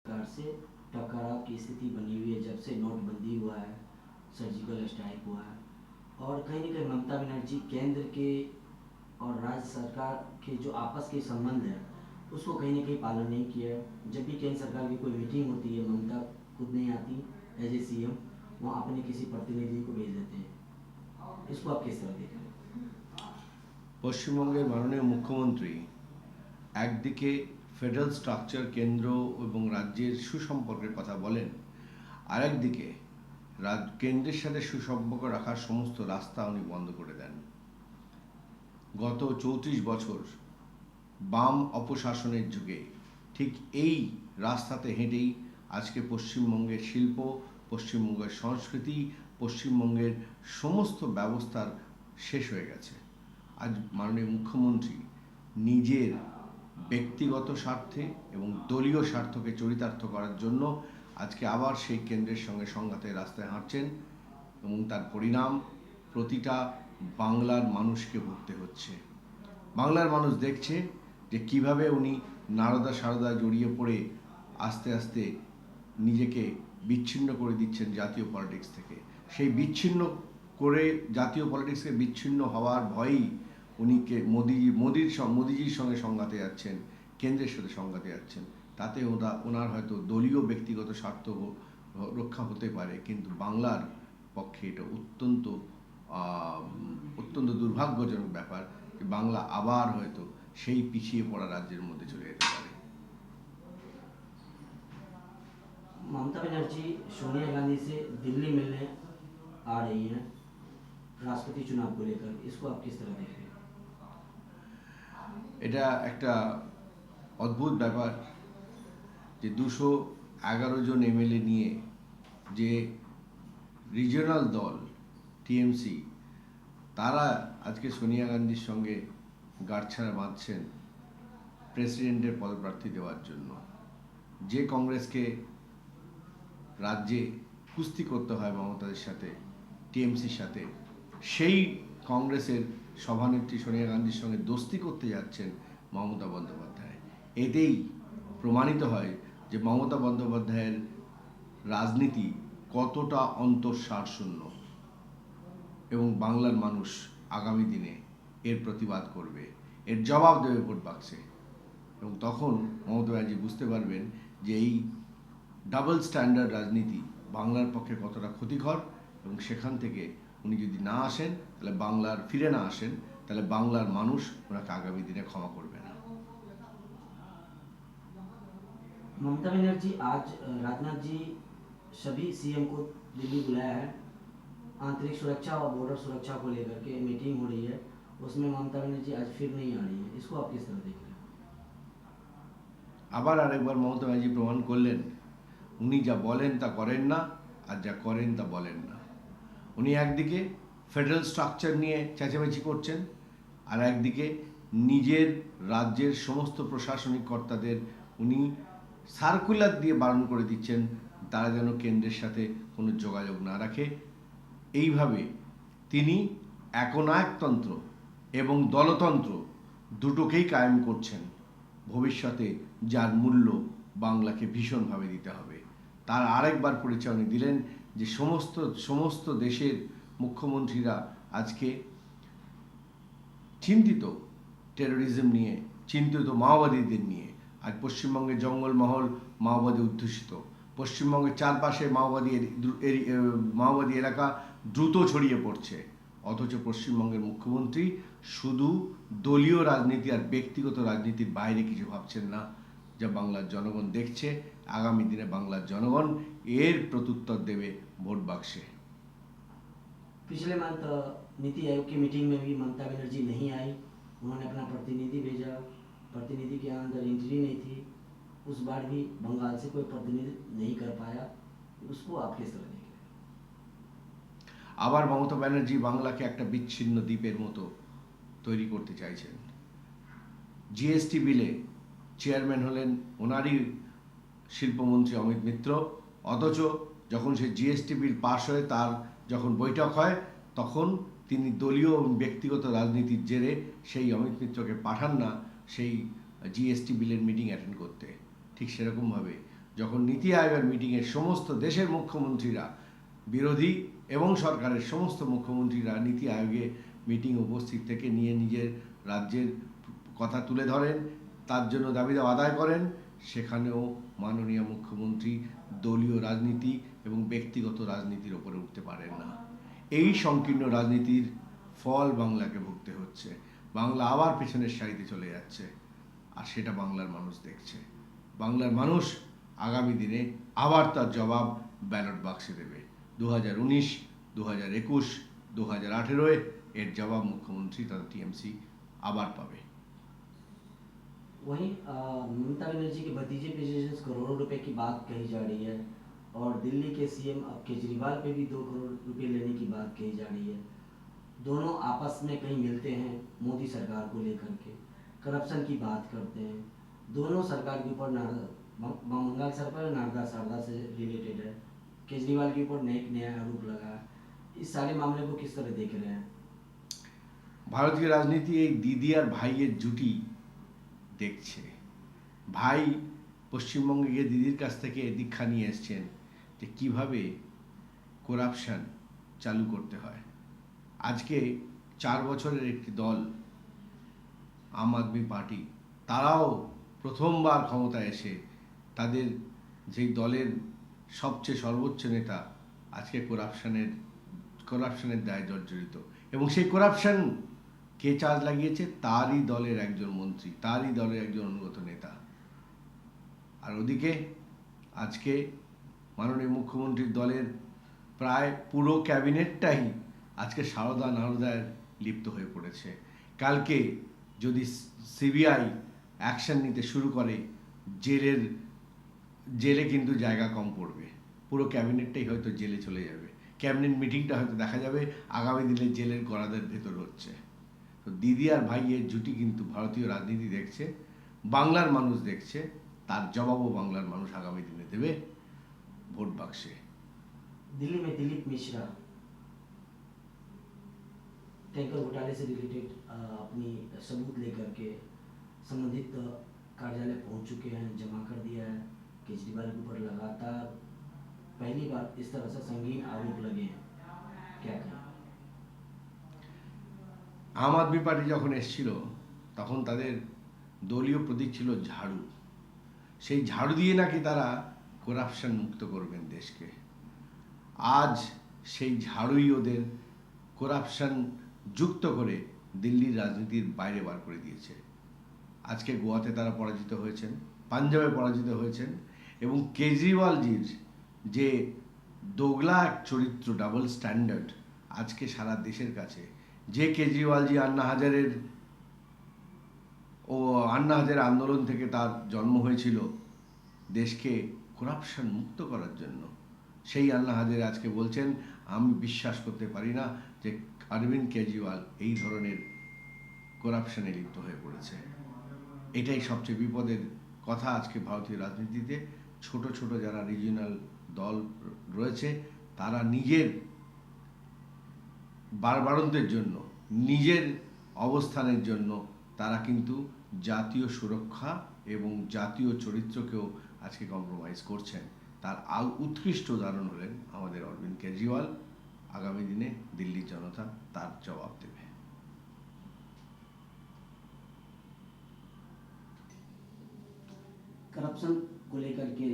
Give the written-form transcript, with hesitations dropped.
सरकार से टकराव की स्थिति बनी हुई है जब से नोटबंदी हुआ है, सर्जिकल स्ट्राइक हुआ है। और कहीं ना कहीं ममता बनर्जी केंद्र के और राज्य सरकार के जो आपस के संबंध है उसको कहीं ना कहीं पालन नहीं किया है। जब भी केंद्र सरकार की कोई मीटिंग होती है ममता खुद नहीं आती एज ए सीएम, वहाँ अपने किसी प्रतिनिधि को भेज देते हैं। इसको आप किस तरह देख रहे हैं? পশ্চিমবঙ্গের মাননীয় মুখ্যমন্ত্রী একদিকে ফেডারেল স্ট্রাকচার কেন্দ্র এবং রাজ্যের সুসম্পর্কের কথা বলেন, আরেকদিকে কেন্দ্রের সাথে সুসম্পর্ক রাখার সমস্ত রাস্তা উনি বন্ধ করে দেন। গত ৩৪ বছর বাম অপশাসনের যুগে ঠিক এই রাস্তাতে হেঁটেই আজকে পশ্চিমবঙ্গের শিল্প, পশ্চিমবঙ্গের সংস্কৃতি, পশ্চিমবঙ্গের সমস্ত ব্যবস্থার শেষ হয়ে গেছে। আজ মাননীয় মুখ্যমন্ত্রী নিজের ব্যক্তিগত স্বার্থে এবং দলীয় স্বার্থকে চরিতার্থ করার জন্য আজকে আবার সেই কেন্দ্রের সঙ্গে সংঘাতের রাস্তায় হাঁটছেন এবং তার পরিণাম প্রতিটা বাংলার মানুষকে ভুগতে হচ্ছে। বাংলার মানুষ দেখছে যে কিভাবে উনি নারদা সারদা জড়িয়ে পড়ে আস্তে আস্তে নিজেকে বিচ্ছিন্ন করে দিচ্ছেন জাতীয় পলিটিক্স থেকে। সেই বিচ্ছিন্ন করে জাতীয় পলিটিক্সকে বিচ্ছিন্ন হওয়ার ভয়েই উনিকে মোদিজির সঙ্গে সংঘাতে যাচ্ছেন, কেন্দ্রের সাথে সংঘাতে যাচ্ছেন। তাতে ওনার হয়তো দলীয় ব্যক্তিগত স্বার্থ রক্ষা হতে পারে, কিন্তু বাংলার পক্ষে এটা অত্যন্ত দুর্ভাগ্যজনক ব্যাপার যে বাংলা আবার হয়তো সেই পিছিয়ে পড়া রাজ্যের মধ্যে চলে যেতে পারে। ममता बनर्जी सोनिया गांधी से दिल्ली मिलने आ रही हैं राष्ट्रपति चुनाव को लेकर, इसको आप किस तरह देख रहे हैं? এটা একটা অদ্ভুত ব্যাপার যে 211 জন এমএলএ নিয়ে যে রিজিওনাল দল টিএমসি, তারা আজকে সোনিয়া গান্ধীর সঙ্গে গাঁটছড়া বাঁধছেন প্রেসিডেন্টের পদপ্রার্থী দেওয়ার জন্য। যে কংগ্রেসকে রাজ্যে কুস্তি করতে হয় মমতাদের সাথে, টিএমসির সাথে, সেই কংগ্রেসের সভানেত্রী সোনিয়া গান্ধীর সঙ্গে দোস্তি করতে যাচ্ছেন মমতা বন্দ্যোপাধ্যায়। এতেই প্রমাণিত হয় যে মমতা বন্দ্যোপাধ্যায়ের রাজনীতি কতটা অন্তঃসারশূন্য এবং বাংলার মানুষ আগামী দিনে এর প্রতিবাদ করবে, এর জবাব দেবে ভোট বাক্সে। এবং তখন মমতা ব্যানার্জি বুঝতে পারবেন যে এই ডাবল স্ট্যান্ডার্ড রাজনীতি বাংলার পক্ষে কতটা ক্ষতিকর, এবং সেখান থেকে উনি যদি না আসেন, তাহলে ফিরে না আসেন, তাহলে বাংলার মানুষ ওনাকে আগামী দিনে ক্ষমা করবে না। ममता बनर्जी आज राजनाथ जी सभी सीएम को दिल्ली बुलाया है, आंतरिक सुरक्षा और बॉर्डर सुरक्षा को लेकर के मीटिंग हो रही है, उसमें ममता बनर्जी आज फिर नहीं आ रही है। इसको आप किस तरह देख रहे हैं? আবার আরেকবার মমতা ব্যানার্জি প্রমাণ করলেন উনি যা বলেন তা করেন না, আর যা করেন তা বলেন না। উনি একদিকে ফেডারেল স্ট্রাকচার নিয়ে চেঁচামেচি করছেন, আর একদিকে নিজের রাজ্যের সমস্ত প্রশাসনিক কর্তাদের উনি সার্কুলার দিয়ে বারণ করে দিচ্ছেন তারা যেন কেন্দ্রের সাথে কোনো যোগাযোগ না রাখে। এইভাবে তিনি একনায়কতন্ত্র এবং দলতন্ত্র দুটোকেই কায়েম করছেন ভবিষ্যতে, যার মূল্য বাংলাকে ভীষণভাবে দিতে হবে। তার আরেকবার পরিচয় উনি দিলেন যে সমস্ত দেশের মুখ্যমন্ত্রীরা আজকে চিন্তিত টেরোরিজম নিয়ে, চিন্তিত মাওবাদীদের নিয়ে। আজ পশ্চিমবঙ্গের জঙ্গলমহল মাওবাদী অধ্যুষিত, পশ্চিমবঙ্গের চারপাশে মাওবাদী এলাকা দ্রুত ছড়িয়ে পড়ছে, অথচ পশ্চিমবঙ্গের মুখ্যমন্ত্রী শুধু দলীয় রাজনীতি আর ব্যক্তিগত রাজনীতির বাইরে কিছু ভাবছেন না, যা বাংলার জনগণ দেখছে। আগামী দিনে বাংলার জনগণ এর প্রত্যুত্তর দেবে ভোট বাক্সে। पिछले मंथ नीति आयोग की मीटिंग में भी ममता बनर्जी नहीं आई, उन्होंने अपना प्रतिनिधि भेजा, प्रतिनिधि के अंदर एंट्री नहीं थी। उस बार भी बंगाल से कोई प्रतिनिधि नहीं कर पाया, उसको आप किस तरह देखें? আবার মমতা ব্যানার্জি বাংলাকে একটা বিচ্ছিন্ন দ্বীপের মতো তৈরি করতে চাইছেন। জিএসটি বিলে চেয়ারম্যান হলেন ওনারই শিল্পমন্ত্রী অমিত মিত্র, অথচ যখন সে জিএসটি বিল পাশ হয়ে তার যখন বৈঠক হয় তখন তিনি দলীয় এবং ব্যক্তিগত রাজনীতির জেরে সেই অমিত মিত্রকে পাঠান না সেই জিএসটি বিলের মিটিং অ্যাটেন্ড করতে। ঠিক সেরকমভাবে যখন নীতি আয়োগের মিটিংয়ে সমস্ত দেশের মুখ্যমন্ত্রীরা, বিরোধী এবং সরকারের সমস্ত মুখ্যমন্ত্রীরা নীতি আয়োগে মিটিং উপস্থিত থেকে নিয়ে নিজের রাজ্যের কথা তুলে ধরেন, তার জন্য দাবি দাওয়া আদায় করেন, সেখানেও মাননীয় মুখ্যমন্ত্রী দলীয় রাজনীতি এবং ব্যক্তিগত রাজনীতির ওপরে উঠতে পারেন না। এই সংকীর্ণ রাজনীতির ফল বাংলাকে ভুগতে হচ্ছে। বাংলা আবার পেছনের সারিতে চলে যাচ্ছে, আর সেটা বাংলার মানুষ দেখছে। বাংলার মানুষ আগামী দিনে আবার তার জবাব ব্যালট বাক্সে দেবে। 2019, 2021, 2018 এর জবাব মুখ্যমন্ত্রী তথা টিএমসি আবার পাবে। वहीं ममता बनर्जी के भतीजे पे करोड़ों रुपए की बात कही जा रही है, और दिल्ली के सीएम अब केजरीवाल पे भी 2 करोड़ रुपए लेने की बात कही जा रही है। दोनों आपस में कहीं मिलते हैं मोदी सरकार को लेकर के, करप्शन की बात करते हैं। दोनों सरकार के ऊपर मंगल सर पर नारदा शारदा से रिलेटेड है। केजरीवाल के ऊपर एक नया आरोप लगा है। इस सारे मामले को किस तरह देख रहे हैं? ভারতীয় রাজনীতি এই দিদি আর ভাইয়ের জুটি দেখছে। ভাই পশ্চিমবঙ্গে গিয়ে দিদির কাছ থেকে দীক্ষা নিয়ে এসছেন যে কীভাবে করাপশন চালু করতে হয়। আজকে 4 বছরের একটি দল আম আদমি পার্টি, তারাও প্রথমবার ক্ষমতায় এসে তাদের যেই দলের সবচেয়ে সর্বোচ্চ নেতা আজকে করাপশনের দায়ে জর্জরিত, এবং সেই করাপশন কে চার্জ লাগিয়েছে? তারই দলের একজন মন্ত্রী, তারই দলের একজন অনুগত নেতা। আর ওদিকে আজকে মাননীয় মুখ্যমন্ত্রীর দলের প্রায় পুরো ক্যাবিনেটটাই আজকে সারদা নারদায় লিপ্ত হয়ে পড়েছে। কালকে যদি সিবিআই অ্যাকশন নিতে শুরু করে, জেলে কিন্তু জায়গা কম পড়বে। পুরো ক্যাবিনেটটাই হয়তো জেলে চলে যাবে। ক্যাবিনেট মিটিংটা হয়তো দেখা যাবে আগামী দিনে জেলের গড়াদের ভেতর হচ্ছে। তো দিদি আর ভাইয়ের জুটি কিন্তু ভারতীয় রাজনীতি দেখছে, বাংলার মানুষ দেখছে, তার জবাবও বাংলার মানুষ আগামী দিনে দেবে ভোট বাক্সে। दिल्ली में दिलीप मिश्रा टैंकर घोटाले से रिलेटेड अपनी सबूत लेकर के संबंधित कार्यालय पहुंच चुके हैं, जमा कर दिया है। केजरीवाल के ऊपर लगातार पहली बार इस तरह से संगीन आरोप लगे हैं, क्या कहें? আম আদমি পার্টি যখন এসেছিল তখন তাদের দলীয় প্রতীক ছিল ঝাড়ু। সেই ঝাড়ু দিয়ে নাকি তারা করাপশন মুক্ত করবেন দেশকে। আজ সেই ঝাড়ুই ওদের করাপশন যুক্ত করে দিল্লির রাজনীতির বাইরে বার করে দিয়েছে। আজকে গোয়াতে তারা পরাজিত হয়েছেন, পাঞ্জাবে পরাজিত হয়েছেন, এবং কেজরিওয়ালজির যে দোগলা এক চরিত্র, ডাবল স্ট্যান্ডার্ড, আজকে সারা দেশের কাছে, যে কেজরিওয়ালজি আন্না হাজারের আন্দোলন থেকে তার জন্ম হয়েছিল দেশকে করাপশন মুক্ত করার জন্য, সেই আন্না হাজারে আজকে বলছেন আমি বিশ্বাস করতে পারি না যে অরবিন্দ কেজরিওয়াল এই ধরনের করাপশনে লিপ্ত হয়ে পড়েছে। এটাই সবচেয়ে বিপদের কথা আজকে ভারতীয় রাজনীতিতে। ছোট ছোট যারা রিজিওনাল দল রয়েছে, তারা নিজের বাড়বাড়ন্তের জন্য, নিজের অবস্থানের জন্য তারা কিন্তু জাতীয় সুরক্ষা এবং জাতীয় চরিত্রকেও আজকে কম্প্রোমাইজ করছেন। তার উৎকৃষ্ট উদাহরণ হলেন আমাদের অরবিন্দ কেজরিওয়াল। আগামী দিনে দিল্লির জনতা তার জবাব দেবে। करप्शन को लेकर के